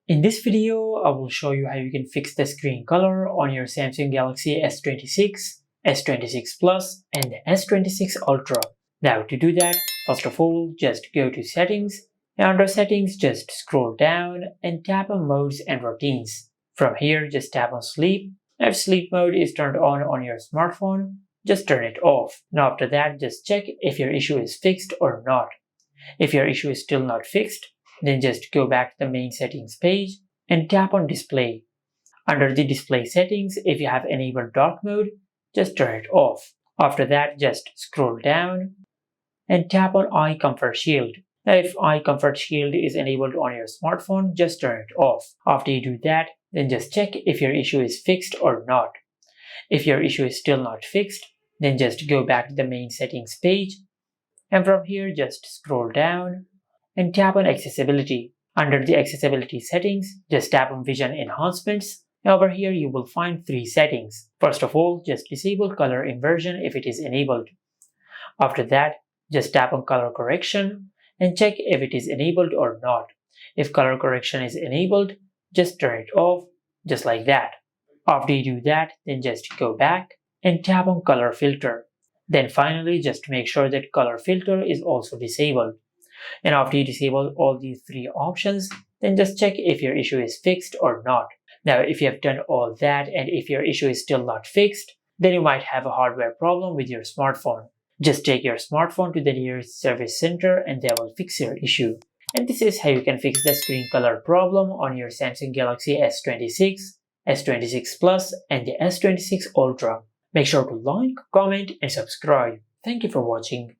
In this video, I will show you how you can fix the screen color on your Samsung Galaxy S26, S26 Plus, and the S26 Ultra. Now to do that, first of all, just go to Settings, and under Settings, just scroll down and tap on Modes and Routines. From here, just tap on Sleep. If sleep mode is turned on your smartphone, just turn it off. Now after that, just check if your issue is fixed or not. If your issue is still not fixed, then just go back to the main settings page and tap on display. Under the display settings, if you have enabled dark mode, just turn it off. After that, just scroll down and tap on Eye Comfort Shield. Now if Eye Comfort Shield is enabled on your smartphone, just turn it off. After you do that, then just check if your issue is fixed or not. If your issue is still not fixed, then just go back to the main settings page, and from here just scroll down and tap on Accessibility. Under the Accessibility settings, just tap on Vision Enhancements. Over here you will find three settings. First of all, just disable color inversion if it is enabled. After that, just tap on Color Correction and check if it is enabled or not. If color correction is enabled, just turn it off, just like that. After you do that, then just go back and tap on Color Filter. Then finally, just make sure that Color Filter is also disabled. And after you disable all these three options, then just check if your issue is fixed or not. Now, if you have done all that and if your issue is still not fixed, then you might have a hardware problem with your smartphone. Just take your smartphone to the nearest service center and they will fix your issue. And this is how you can fix the screen color problem on your Samsung Galaxy S26, S26 Plus, and the S26 Ultra. Make sure to like, comment, and subscribe. Thank you for watching.